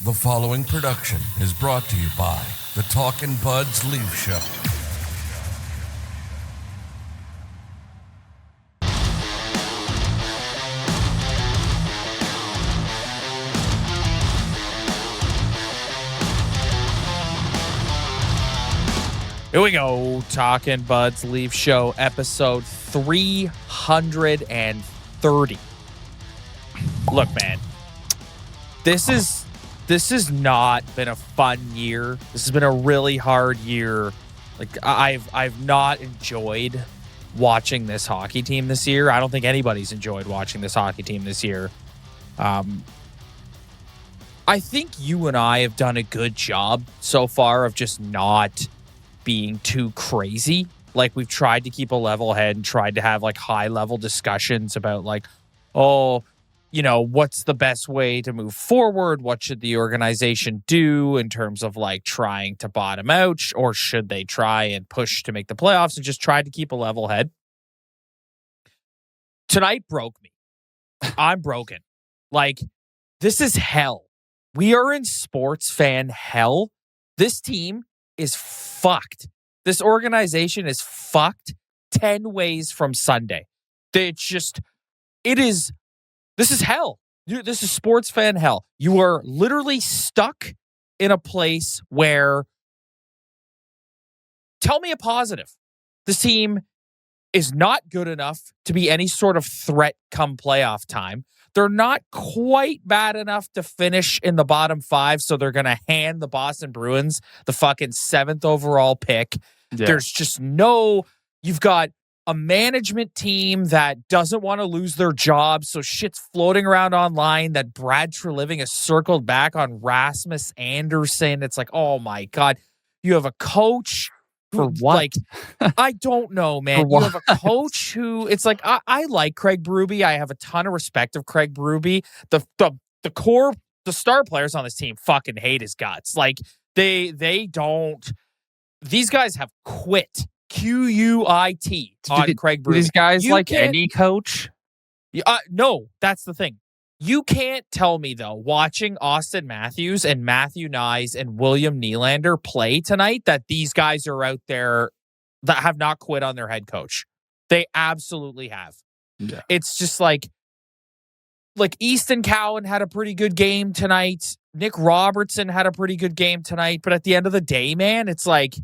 The following production is brought to you by the Talkin' Buds Leaf Show. Here we go, Talkin' Buds Leaf Show, episode 330. Look, man, this has not been a fun year. This has been a really hard year. Like I've not enjoyed watching this hockey team this year. I don't think anybody's enjoyed watching this hockey team this year. I think you and I have done a good job so far of just not being too crazy. Like, we've tried to keep a level head and tried to have like high level discussions about like, oh, you know, what's the best way to move forward? What should the organization do in terms of like trying to bottom out, or should they try and push to make the playoffs, and just tried to keep a level head. Tonight broke me. I'm broken. Like, this is hell. We are in sports fan hell. This team is fucked. This organization is fucked 10 ways from Sunday. This is hell. This is sports fan hell. You are literally stuck in a place where, tell me a positive. This team is not good enough to be any sort of threat come playoff time. They're not quite bad enough to finish in the bottom five, so they're going to hand the Boston Bruins the fucking 7th overall pick. Yeah. There's just you've got a management team that doesn't want to lose their job, so shit's floating around online that Brad Treliving has circled back on Rasmus Andersson. It's like, oh my God, you have a coach for what? Like, I don't know, man. You have a coach who, it's like, I like Craig Berube. I have a ton of respect of Craig Berube. The star players on this team fucking hate his guts. Like, they don't. These guys have quit. Quit on Craig Berube. These guys like any coach? No, that's the thing. You can't tell me, though, watching Auston Matthews and Matthew Nyes and William Nylander play tonight, that these guys are out there that have not quit on their head coach. They absolutely have. Yeah. It's just like Easton Cowan had a pretty good game tonight. Nick Robertson had a pretty good game tonight. But at the end of the day, man, it's like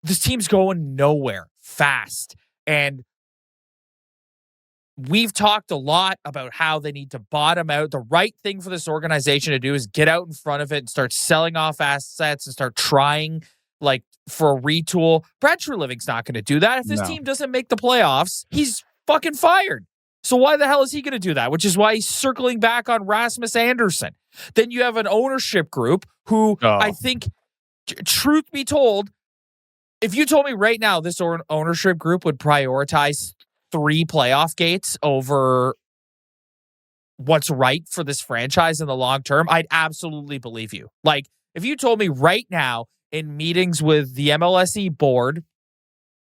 this team's going nowhere fast. And we've talked a lot about how they need to bottom out. The right thing for this organization to do is get out in front of it and start selling off assets and start trying like for a retool. Brad Treliving's not going to do that. If this team doesn't make the playoffs, he's fucking fired. So why the hell is he going to do that? Which is why he's circling back on Rasmus Andersson. Then you have an ownership group who I think, truth be told, if you told me right now this ownership group would prioritize 3 playoff gates over what's right for this franchise in the long term, I'd absolutely believe you. Like, if you told me right now in meetings with the MLSE board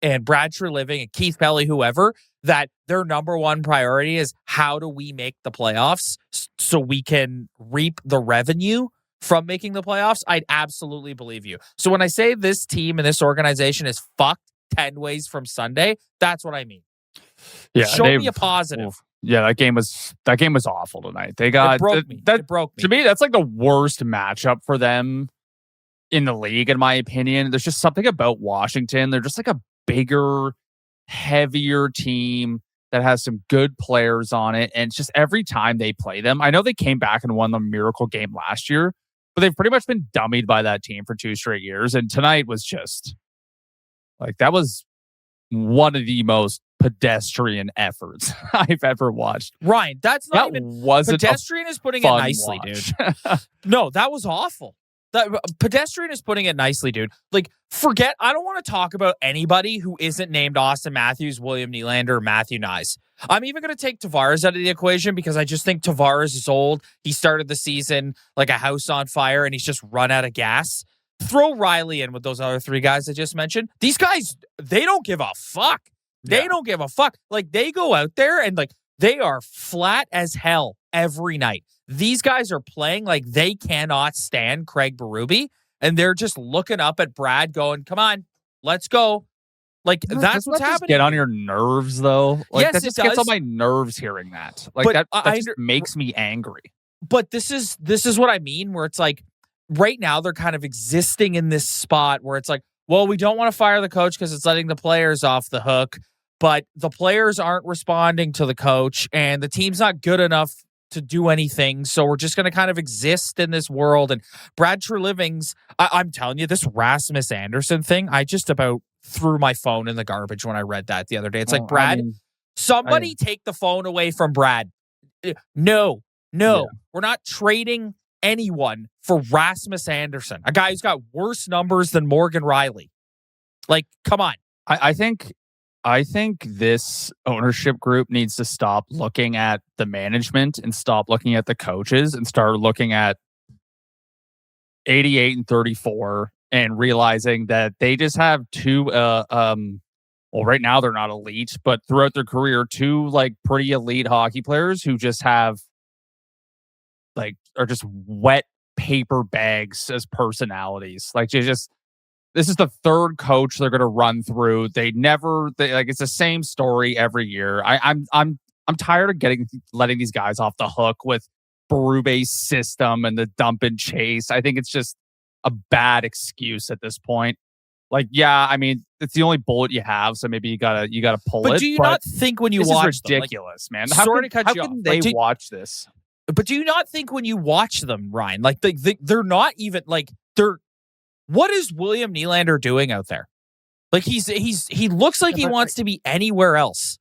and Brad Treliving and Keith Pelly, whoever, that their number one priority is how do we make the playoffs so we can reap the revenue from making the playoffs, I'd absolutely believe you. So when I say this team and this organization is fucked 10 ways from Sunday, that's what I mean. Yeah, show me a positive. Yeah, that game was awful tonight. It broke me. To me, that's like the worst matchup for them in the league, in my opinion. There's just something about Washington. They're just like a bigger, heavier team that has some good players on it. And it's just every time they play them, I know they came back and won the miracle game last year, but they've pretty much been dummied by that team for 2 straight years. And tonight was just like, that was one of the most pedestrian efforts I've ever watched. Ryan, that's not even pedestrian is putting it nicely, dude. No, that was awful. That pedestrian is putting it nicely, dude. Like, I don't want to talk about anybody who isn't named Auston Matthews, William Nylander, or Matthew Nyes. I'm even going to take Tavares out of the equation because I just think Tavares is old. He started the season like a house on fire and he's just run out of gas. Throw Riley in with those other 3 guys I just mentioned. These guys, they don't give a fuck. They don't give a fuck. Like, they go out there and like they are flat as hell every night. These guys are playing like they cannot stand Craig Berube, and they're just looking up at Brad going, come on, let's go. Like, that's what's happening. Get on your nerves, though. Like, yes, that just gets on my nerves hearing that. Like, that just makes me angry. But this is what I mean, where it's like, right now they're kind of existing in this spot where it's like, well, we don't want to fire the coach because it's letting the players off the hook, but the players aren't responding to the coach, and the team's not good enough to do anything, so we're just going to kind of exist in this world. And Brad Treliving's, I'm telling you, this Rasmus Andersson thing, I just about threw my phone in the garbage when I read that the other day. It's like, Brad, somebody take the phone away from Brad. No, we're not trading anyone for Rasmus Andersson, a guy who's got worse numbers than Morgan Riley. Like, come on. I think this ownership group needs to stop looking at the management and stop looking at the coaches and start looking at 88 and 34 and realizing that they just have two, well, right now they're not elite, but throughout their career, two like pretty elite hockey players who just have like, are just wet paper bags as personalities. Like, this is the third coach they're going to run through. It's the same story every year. I'm tired of letting these guys off the hook with Berube's system and the dump and chase. I think it's just a bad excuse at this point. Like, yeah, I mean, it's the only bullet you have, so maybe you gotta pull it. But do you not think when you watch this is ridiculous, man? How can they watch this? But do you not think when you watch them, Ryan, like they're not even like they're. What is William Nylander doing out there? Like he looks like he wants to be anywhere else.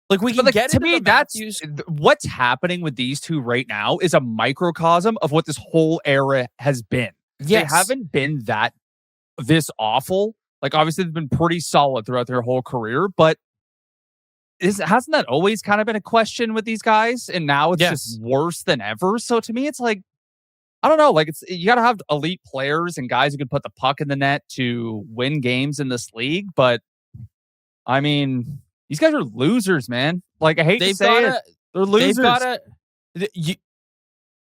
Like we can get to me. That's what's happening with these two right now is a microcosm of what this whole era has been. Yes. They haven't been this awful. Like, obviously they've been pretty solid throughout their whole career, but hasn't that always kind of been a question with these guys? And now it's just worse than ever. So to me, it's like, I don't know. Like, you got to have elite players and guys who can put the puck in the net to win games in this league. But I mean, these guys are losers, man. Like, I hate to say it, they're losers.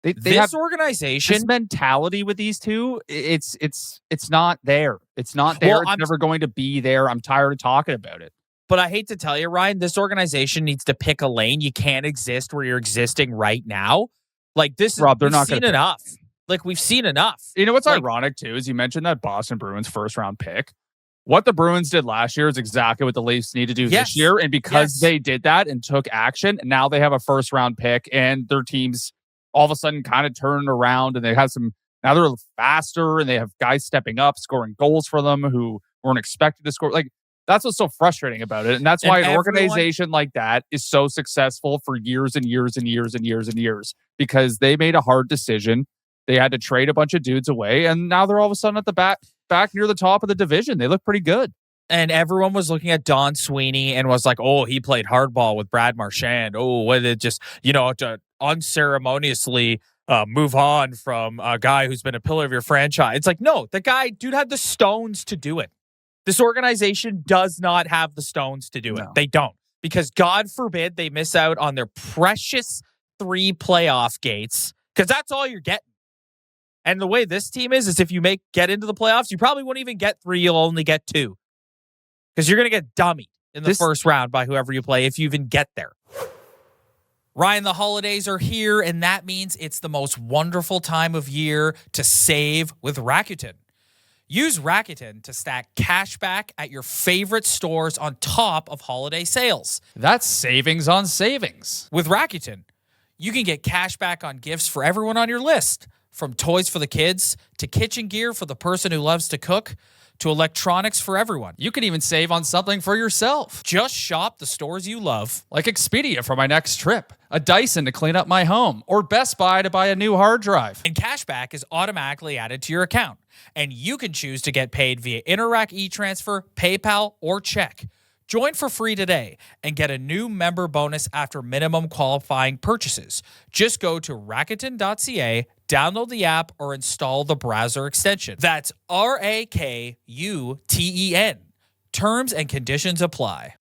They have organization, this mentality with these two. It's not there. It's not there. It's never going to be there. I'm tired of talking about it. But I hate to tell you, Ryan, this organization needs to pick a lane. You can't exist where you're existing right now. Like, this is, Rob, they're not seen enough. Like, we've seen enough. You know what's ironic, too, is you mentioned that Boston Bruins first-round pick. What the Bruins did last year is exactly what the Leafs need to do this year. And because they did that and took action, now they have a first-round pick, and their teams all of a sudden kind of turned around, and they have now they're faster, and they have guys stepping up, scoring goals for them who weren't expected to score. Like, that's what's so frustrating about it. And that's why an organization like that is so successful for years and years and years and years and years, because they made a hard decision. They had to trade a bunch of dudes away, and now they're all of a sudden at the back near the top of the division. They look pretty good. And everyone was looking at Don Sweeney and was like, oh, he played hardball with Brad Marchand. Oh, what it just, to unceremoniously move on from a guy who's been a pillar of your franchise. It's like, no, dude had the stones to do it. This organization does not have the stones to do it. They don't. Because God forbid they miss out on their precious 3 playoff gates, because that's all you're getting. And the way this team is if you get into the playoffs, you probably won't even get 3. You'll only get 2. Because you're going to get dummied in the first round by whoever you play if you even get there. Ryan, the holidays are here, and that means it's the most wonderful time of year to save with Rakuten. Use Rakuten to stack cash back at your favorite stores on top of holiday sales. That's savings on savings. With Rakuten, you can get cash back on gifts for everyone on your list, from toys for the kids to kitchen gear for the person who loves to cook to electronics for everyone. You can even save on something for yourself. Just shop the stores you love. Like Expedia for my next trip, a Dyson to clean up my home, or Best Buy to buy a new hard drive. And cashback is automatically added to your account. And you can choose to get paid via Interac e-transfer, PayPal, or check. Join for free today and get a new member bonus after minimum qualifying purchases. Just go to Rakuten.ca, download the app, or install the browser extension. That's Rakuten. Terms and conditions apply.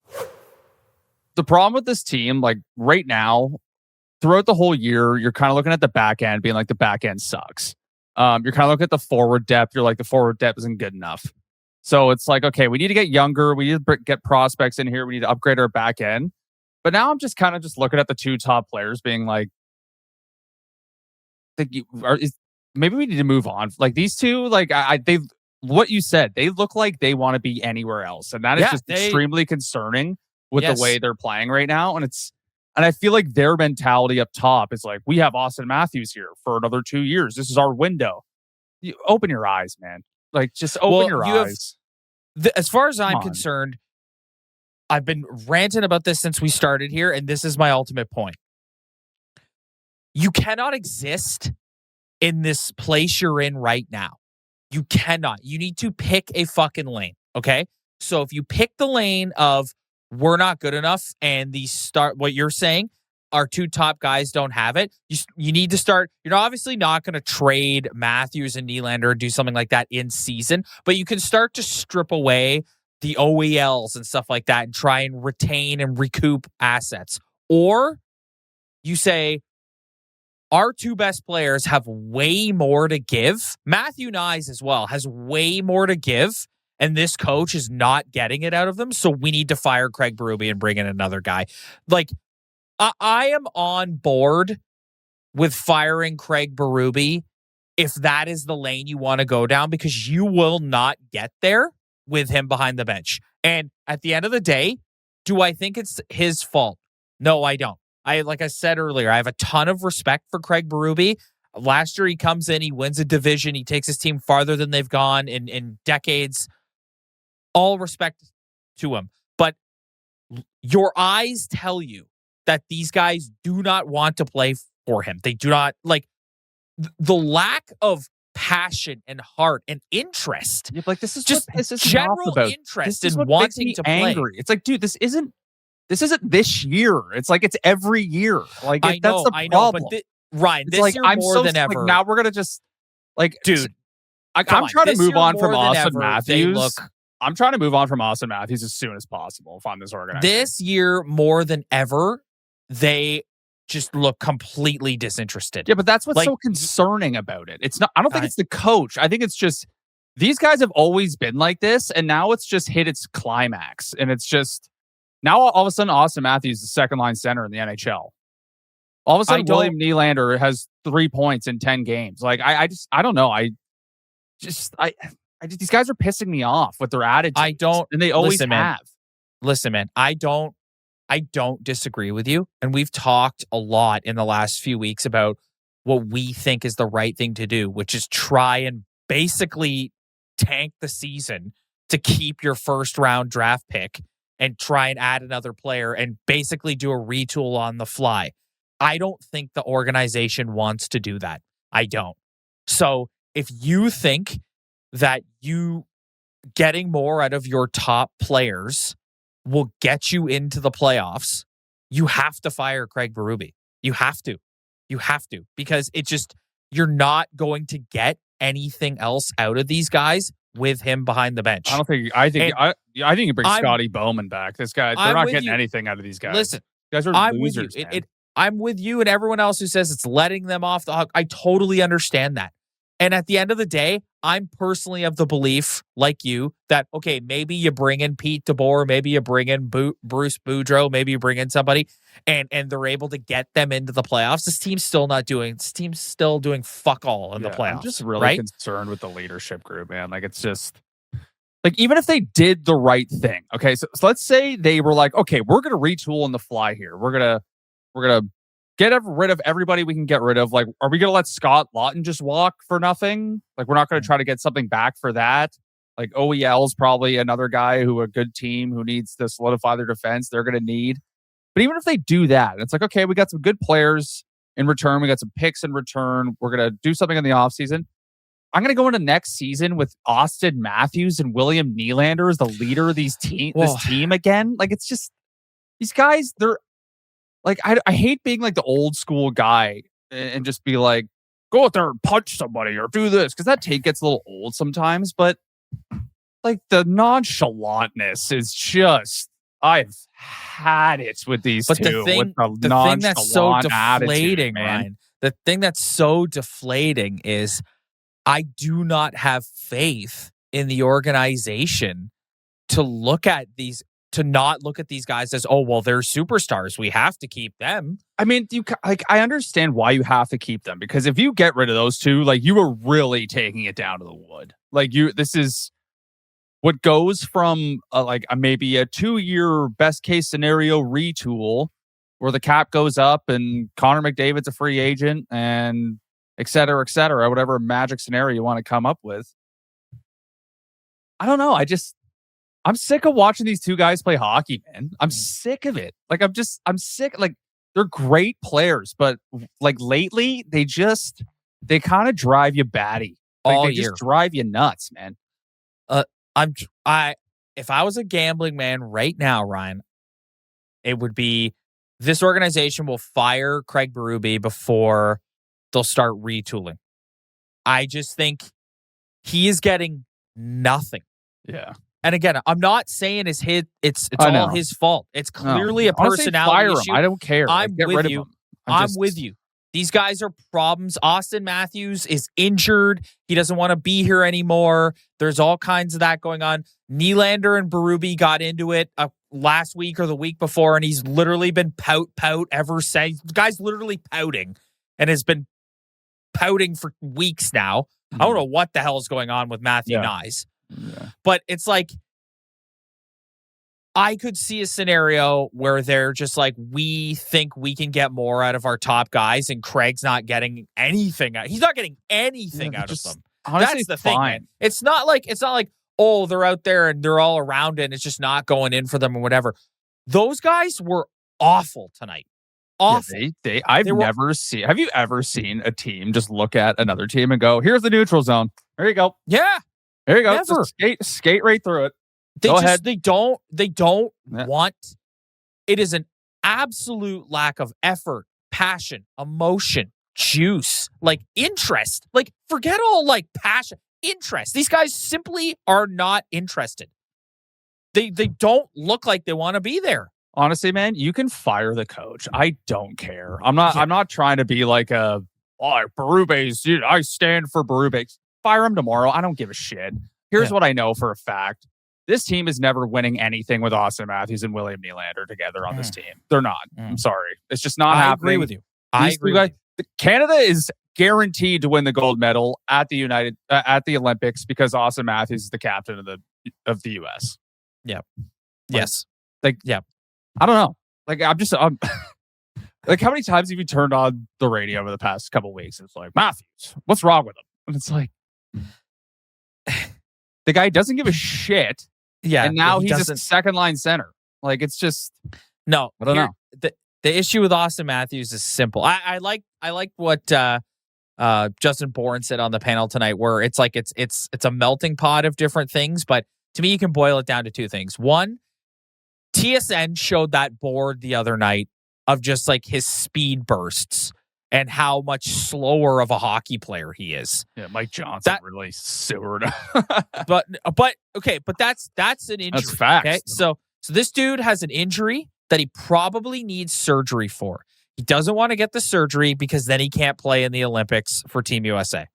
The problem with this team, like right now, throughout the whole year, you're kind of looking at the back end, being like the back end sucks. You're kind of looking at the forward depth. You're like the forward depth isn't good enough. So it's like, okay, we need to get younger. We need to get prospects in here. We need to upgrade our back end. But now I'm just kind of just looking at the two top players, being like, maybe we need to move on. Like these two, like they, what you said, they look like they want to be anywhere else, and that is just extremely concerning with the way they're playing right now. And I feel like their mentality up top is like, we have Auston Matthews here for another 2 years. This is our window. You open your eyes, man. Like, just open your eyes. As far as I'm concerned, I've been ranting about this since we started here, and this is my ultimate point. You cannot exist in this place you're in right now. You cannot. You need to pick a fucking lane, okay? So if you pick the lane of we're not good enough and what you're saying, our two top guys don't have it, you need to start. You're obviously not going to trade Matthews and Nylander or do something like that in season, but you can start to strip away the OELs and stuff like that and try and retain and recoup assets. Or you say, our two best players have way more to give. Matthew Nyes as well has way more to give, and this coach is not getting it out of them, so we need to fire Craig Berube and bring in another guy. Like, I am on board with firing Craig Berube if that is the lane you want to go down, because you will not get there with him behind the bench. And at the end of the day, do I think it's his fault? No, I don't. Like I said earlier, I have a ton of respect for Craig Berube. Last year, he comes in, he wins a division, he takes his team farther than they've gone in decades. All respect to him. But your eyes tell you that these guys do not want to play for him. They do not, like, the lack of passion and heart and interest. Yeah, like, this is just general interest in wanting to play. Angry. It's like, dude, this isn't this year. It's like, it's every year. Like, that's the problem. I know, but Ryan, this year more than ever. Like, now we're gonna just, like, dude, I'm trying to move on from Auston Matthews. I'm trying to move on from Auston Matthews as soon as possible if I'm this organization. This year more than ever, they just look completely disinterested. Yeah, but that's what's so concerning about it. It's not. I don't think it's the coach. I think it's just these guys have always been like this, and now it's just hit its climax, and it's just. Now, all of a sudden, Auston Matthews is the second line center in the NHL. All of a sudden, William Nylander has 3 points in 10 games. Like, I don't know. These guys are pissing me off with their attitude. And they always have. Listen, man, I don't disagree with you. And we've talked a lot in the last few weeks about what we think is the right thing to do, which is try and basically tank the season to keep your first round draft pick and try and add another player and basically do a retool on the fly. I don't think the organization wants to do that. I don't. So if you think that you getting more out of your top players will get you into the playoffs, you have to fire Craig Berube. You have to. You have to. Because it just, you're not going to get anything else out of these guys with him behind the bench. I think you bring Scotty Bowman back. This guy, they're not getting anything out of these guys. Listen, these guys are losers. I'm with you and everyone else who says it's letting them off the hook. I totally understand that. And at the end of the day, I'm personally of the belief, like you, that, okay, maybe you bring in Pete DeBoer, maybe you bring in Bruce Boudreau, maybe you bring in somebody, and they're able to get them into the playoffs. This team's still doing fuck all in the playoffs. I'm just really concerned with the leadership group, man. Like, it's just, like, even if they did the right thing, okay, so let's say they were like, okay, we're going to retool on the fly here. We're going to get rid of everybody we can get rid of. Like, are we going to let Scott Lawton just walk for nothing? Like, we're not going to try to get something back for that. Like, OEL's probably another guy a good team who needs to solidify their defense. They're going to need. But even if they do that, it's like, okay, we got some good players in return. We got some picks in return. We're going to do something in the offseason. I'm going to go into next season with Auston Matthews and William Nylander as the leader of this team again. Like, it's just, these guys, they're, like, I hate being like the old school guy and just be like, go out there and punch somebody or do this, because that take gets a little old sometimes. But like, the nonchalantness is just, I've had it with these but two. The thing that's so deflating, Ryan, the thing that's so deflating is I do not have faith in the organization to not look at these guys as, oh, well, they're superstars. We have to keep them. I mean, I understand why you have to keep them, because if you get rid of those two, like, you are really taking it down to the wood. Like, this is what goes from maybe a 2-year best case scenario retool where the cap goes up and Connor McDavid's a free agent and et cetera, whatever magic scenario you want to come up with. I don't know. I'm sick of watching these two guys play hockey, man. I'm sick of it. Like, I'm sick. Like, they're great players, but like lately they kind of drive you batty. Like, all they year. Just drive you nuts, man. If I was a gambling man right now, Ryan, it would be this organization will fire Craig Berube before they'll start retooling. I just think he is getting nothing. Yeah. And again, I'm not saying it's all his fault. It's clearly a personality issue. I don't care. I'm with you. I'm with you. These guys are problems. Auston Matthews is injured. He doesn't want to be here anymore. There's all kinds of that going on. Nylander and Berube got into it last week or the week before, and he's literally been pout ever since. The guy's literally pouting and has been pouting for weeks now. I don't know what the hell is going on with Matthew Nyes. Yeah. But it's like, I could see a scenario where they're just like, we think we can get more out of our top guys, and Craig's not getting anything out. He's not getting anything out of them. Honestly, that's the thing, man. It's not like, oh, they're out there and they're all around it and it's just not going in for them or whatever. Those guys were awful tonight. Awful. Yeah, Have you ever seen a team just look at another team and go, here's the neutral zone. There you go. Yeah. There you go. Never. Just skate right through it. Go ahead. They don't want. It is an absolute lack of effort, passion, emotion, juice, like interest. Like, forget all like passion, interest. These guys simply are not interested. They don't look like they want to be there. Honestly, man, you can fire the coach. I don't care. I'm not trying to be like Berube's. I stand for Berube. Fire him tomorrow. I don't give a shit. Here's what I know for a fact. This team is never winning anything with Auston Matthews and William Nylander together on this team. They're not. I'm sorry. It's just not happening. I agree with you. I agree with you. Canada is guaranteed to win the gold medal at the Olympics because Auston Matthews is the captain of the US. Yeah. Yes. I don't know. Like, I'm like, how many times have you turned on the radio over the past couple of weeks? It's like, Matthews, what's wrong with him? And it's like, the guy doesn't give a shit. Yeah. And now he's just a second line center. Like, it's just, no, I don't know. The issue with Auston Matthews is simple. I like what Justin Bourne said on the panel tonight, where it's like it's a melting pot of different things, but to me you can boil it down to two things. One, TSN showed that board the other night of just like his speed bursts and how much slower of a hockey player he is. Yeah, Mike Johnson really sewered. but that's an injury. That's facts. Okay? So this dude has an injury that he probably needs surgery for. He doesn't want to get the surgery because then he can't play in the Olympics for Team USA.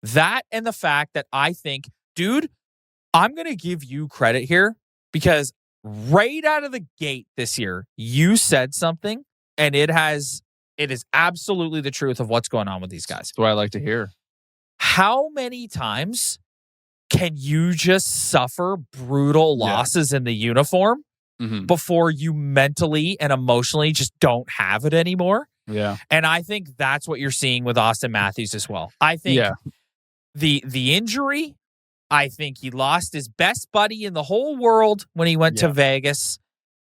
That and the fact that I think, dude, I'm going to give you credit here because right out of the gate this year, you said something and it is absolutely the truth of what's going on with these guys. That's what I like to hear. How many times can you just suffer brutal losses in the uniform before you mentally and emotionally just don't have it anymore? Yeah. And I think that's what you're seeing with Auston Matthews as well. I think the injury, I think he lost his best buddy in the whole world when he went to Vegas.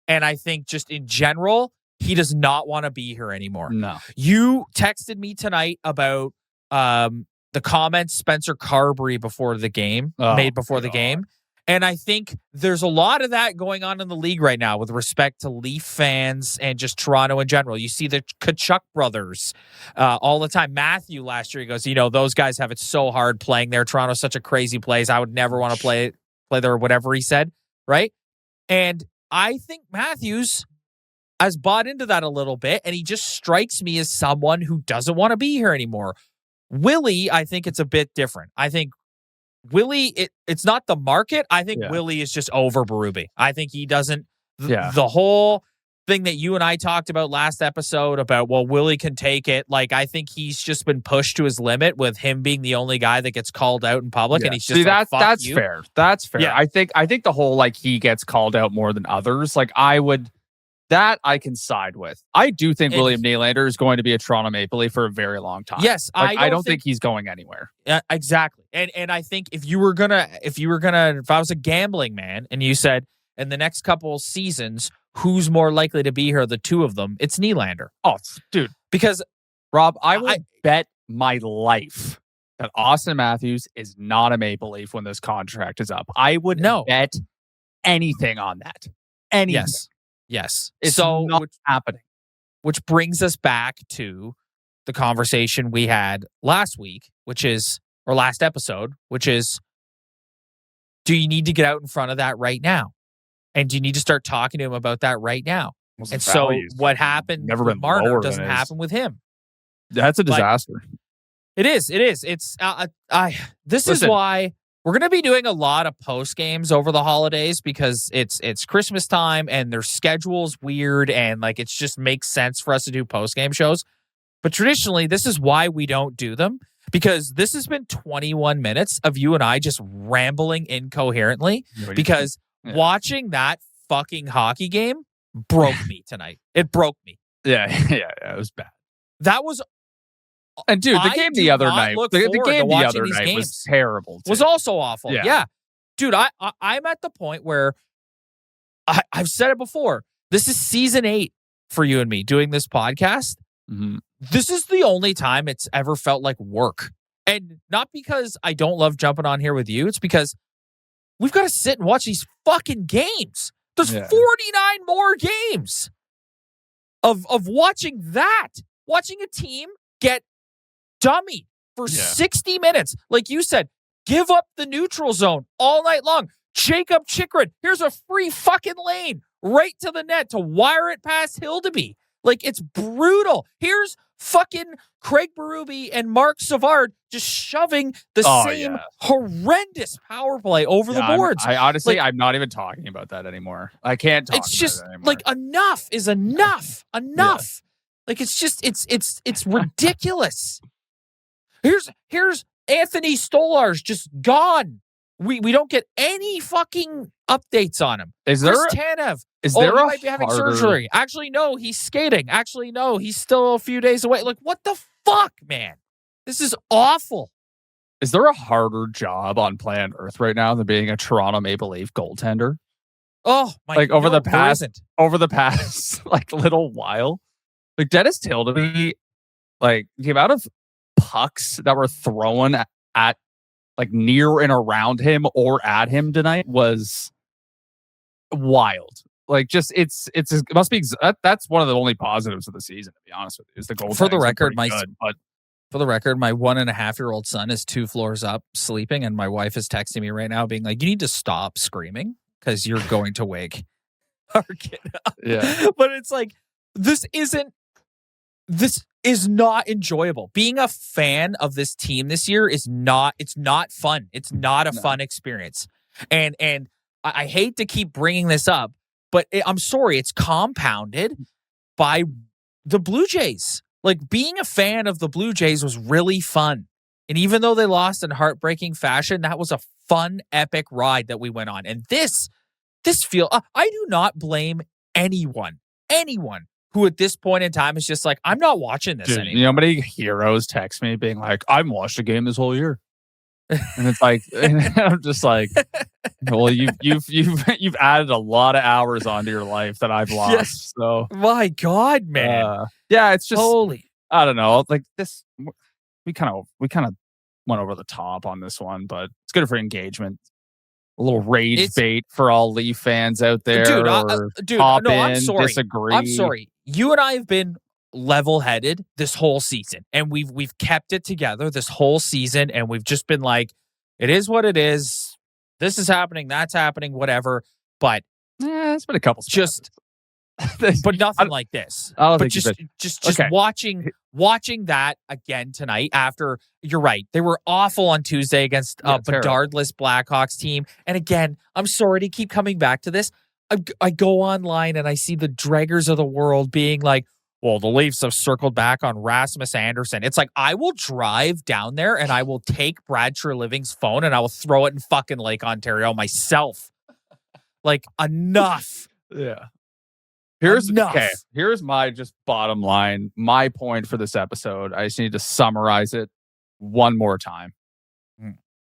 And I think just in general, he does not want to be here anymore. No. You texted me tonight about the comments Spencer Carberry made before the game. And I think there's a lot of that going on in the league right now with respect to Leaf fans and just Toronto in general. You see the Tkachuk brothers all the time. Matthew last year, he goes, those guys have it so hard playing there. Toronto's such a crazy place. I would never want to play there, or whatever he said, right? And I think Matthews has bought into that a little bit, and he just strikes me as someone who doesn't want to be here anymore. Willie, I think it's a bit different. I think Willie, it's not the market. I think Willie is just over Berube. I think he doesn't. The whole thing that you and I talked about last episode about, well, Willie can take it. Like, I think he's just been pushed to his limit with him being the only guy that gets called out in public, and he's just that's fair. That's fair. Yeah. I think the whole like he gets called out more than others. Like that I can side with. I do think William Nylander is going to be a Toronto Maple Leaf for a very long time. Yes, like, I don't think he's going anywhere. Exactly. And I think if I was a gambling man and you said in the next couple seasons, who's more likely to be here, the two of them, it's Nylander. Oh, dude. Because Rob, I would bet my life that Auston Matthews is not a Maple Leaf when this contract is up. I would bet anything on that. Anything. Yes. It's not happening. Which brings us back to the conversation we had last episode, which is, do you need to get out in front of that right now? And do you need to start talking to him about that right now? And so what happened with Marner doesn't happen with him. That's a disaster. It is. It's this is why we're going to be doing a lot of post games over the holidays, because it's Christmas time and their schedule's weird, and like it just makes sense for us to do post game shows. But traditionally, this is why we don't do them, because this has been 21 minutes of you and I just rambling incoherently, because watching that fucking hockey game broke me tonight. It broke me. Yeah, it was bad. That was. And dude, the game the other night was terrible. Was also awful. Yeah. Dude, I'm at the point where I've said it before. This is season 8 for you and me doing this podcast. Mm-hmm. This is the only time it's ever felt like work. And not because I don't love jumping on here with you. It's because we've got to sit and watch these fucking games. There's 49 more games of watching that. Watching a team get dummy for 60 minutes. Like you said, give up the neutral zone all night long. Jacob Chikrin, here's a free fucking lane right to the net to wire it past Hildeby. Like, it's brutal. Here's fucking Craig Berube and Mark Savard just shoving the same horrendous power play over the boards. I'm not even talking about that anymore. I can't talk about it anymore. Like, enough is enough. Enough. Yeah. Like, it's just, it's ridiculous. Here's Anthony Stolarz just gone. We don't get any fucking updates on him. Is there Tanev? He might be having surgery. Actually, no, he's skating. Actually, no, he's still a few days away. Like, what the fuck, man? This is awful. Is there a harder job on planet Earth right now than being a Toronto Maple Leaf goaltender? Oh my! Like over the past like little while, like Dennis Hildeby, like the amount of pucks that were thrown at like near and around him or at him tonight was wild. Like, just it must be that's one of the only positives of the season, to be honest with you, is the goal. For the record, my 1.5-year-old son is 2 floors up sleeping, and my wife is texting me right now being like, you need to stop screaming because you're going to wake our kid up. Yeah. But it's like, this is not enjoyable. Being a fan of this team this year it's not fun. It's not a fun experience. And I hate to keep bringing this up, but I'm sorry, it's compounded by the Blue Jays. Like, being a fan of the Blue Jays was really fun. And even though they lost in heartbreaking fashion, that was a fun, epic ride that we went on. And this I do not blame anyone who at this point in time is just like, I'm not watching this anymore. You know how many heroes text me being like, I haven't watched a game this whole year. And it's like, and I'm just like, well, you've added a lot of hours onto your life that I've lost. Yes. So my God, man. It's just I don't know. Like this, we kind of went over the top on this one, but it's good for engagement. A little rage bait for all Leaf fans out there. I'm sorry. Disagree. I'm sorry. You and I have been level-headed this whole season, and we've kept it together this whole season, and we've just been like, it is what it is. This is happening. That's happening. Whatever. But It's been a couple just but nothing like this. But just okay. watching that again tonight after, you're right. They were awful on Tuesday against a Bedardless Blackhawks team. And again, I'm sorry to keep coming back to this. I go online and I see the draggers of the world being like, well, the Leafs have circled back on Rasmus Andersson. It's like, I will drive down there and I will take Brad Treliving's phone and I will throw it in fucking Lake Ontario myself. Like, enough. Yeah. Here's my just bottom line. My point for this episode. I just need to summarize it one more time.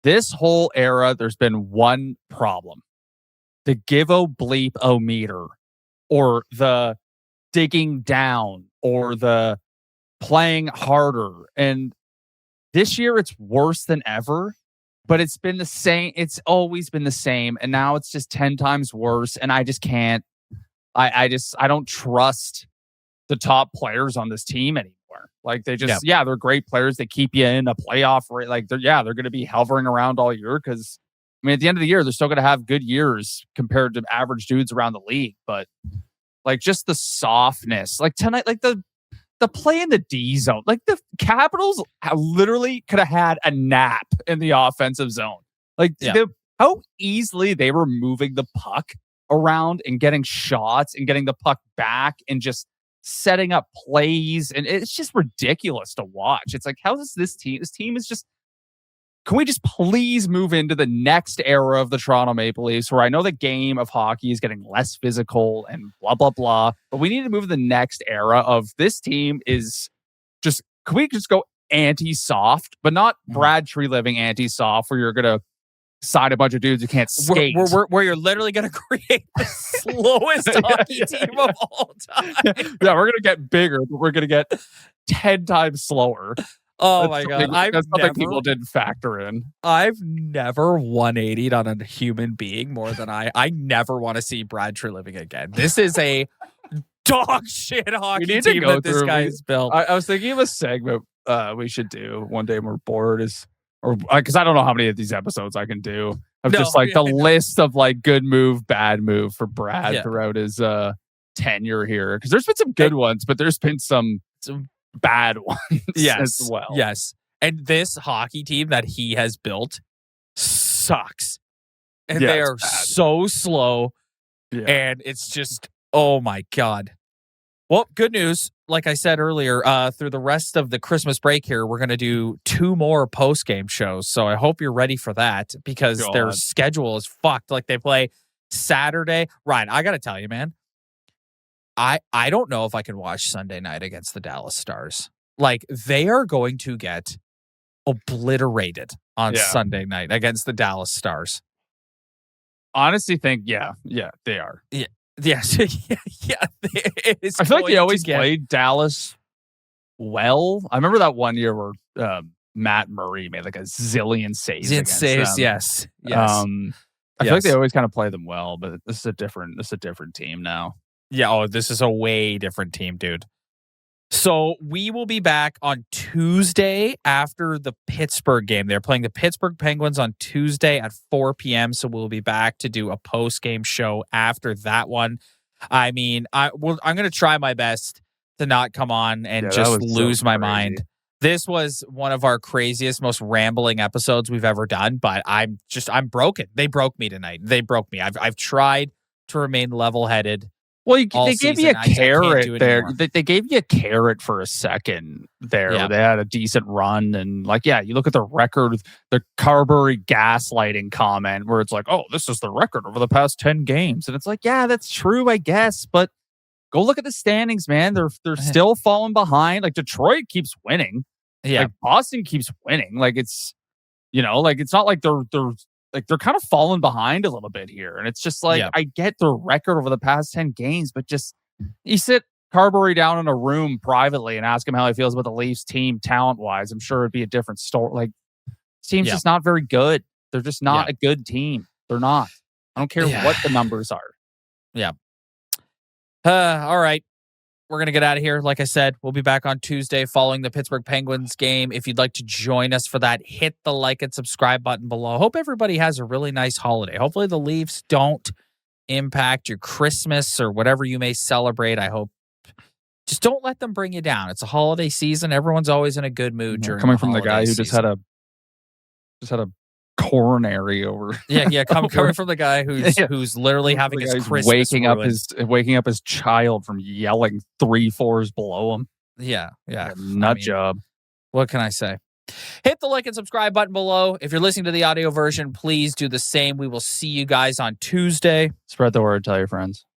This whole era, there's been one problem. The give-o-bleep-o-meter, or the digging down, or the playing harder. And this year it's worse than ever, but it's been the same. It's always been the same. And now it's just 10 times worse. And I just can't. I don't trust the top players on this team anymore. Like they just, they're great players. They keep you in a playoff rate. Like they're going to be hovering around all year because, I mean, at the end of the year, they're still going to have good years compared to average dudes around the league. But like just the softness, like tonight, like the play in the D zone, like the Capitals literally could have had a nap in the offensive zone. Like how easily they were moving the puck around and getting shots and getting the puck back and just setting up plays. And it's just ridiculous to watch. It's like, how does this team is just, can we just please move into the next era of the Toronto Maple Leafs, where I know the game of hockey is getting less physical and blah, blah, blah, but we need to move to the next era of this team is just, can we just go anti-soft, but not Brad Treliving anti-soft, where you're going to sign a bunch of dudes who can't skate. Where you're literally going to create the slowest hockey team of all time. Yeah, we're going to get bigger, but we're going to get 10 times slower. Oh my God. That's something people didn't factor in. I've never 180'd on a human being more than I never want to see Brad Treliving again. This is a dog shit hockey team that this guy's built. I was thinking of a segment we should do one day when we're bored because I don't know how many of these episodes I can do of list of like good move, bad move for Brad throughout his tenure here. Because there's been some good ones, but there's been some bad ones as well. Yes. And this hockey team that he has built sucks. And they are so slow. Yeah. And it's just, oh my God. Well, good news. Like I said earlier, through the rest of the Christmas break here, we're going to do 2 more post-game shows. So I hope you're ready for that, because their schedule is fucked. Like they play Saturday. Ryan, I got to tell you, man, I don't know if I can watch Sunday night against the Dallas Stars. Like they are going to get obliterated on Sunday night against the Dallas Stars. Honestly think, they are. Yeah. Yes. I feel like they always played Dallas well. I remember that one year where Matt Murray made like a zillion saves against them. Yes. I feel like they always kind of play them well, but this is a different team now. Yeah, this is a way different team, dude. So we will be back on Tuesday after the Pittsburgh game. They're playing the Pittsburgh Penguins on Tuesday at 4 p.m. So we'll be back to do a post-game show after that one. I mean, I'm going to try my best to not come on and just lose my mind. This was one of our craziest, most rambling episodes we've ever done, but I'm broken. They broke me tonight. They broke me. I've tried to remain level-headed. Well, they gave you a carrot there. They gave you a carrot for a second there. Yeah. They had a decent run. And you look at the record, the Carberry gaslighting comment where it's like, oh, this is the record over the past 10 games. And it's like, yeah, that's true, I guess. But go look at the standings, man. They're still falling behind. Like Detroit keeps winning. Yeah. Like Boston keeps winning. Like it's, it's not like they're kind of falling behind a little bit here. And it's just like, I get the record over the past 10 games, but just you sit Carberry down in a room privately and ask him how he feels about the Leafs team talent-wise. I'm sure it'd be a different story. Like, this team's just not very good. They're just not a good team. They're not. I don't care what the numbers are. Yeah. All right. We're going to get out of here. Like I said, we'll be back on Tuesday following the Pittsburgh Penguins game. If you'd like to join us for that, hit the like and subscribe button below. Hope everybody has a really nice holiday. Hopefully the Leafs don't impact your Christmas or whatever you may celebrate. I hope just don't let them bring you down. It's a holiday season. Everyone's always in a good mood during coming from the guy who just had a coronary over. Coming from the guy who's literally having his Christmas waking up his child from yelling 3-4s below him. Yeah. Nut job. What can I say? Hit the like and subscribe button below. If you're listening to the audio version, please do the same. We will see you guys on Tuesday. Spread the word. Tell your friends.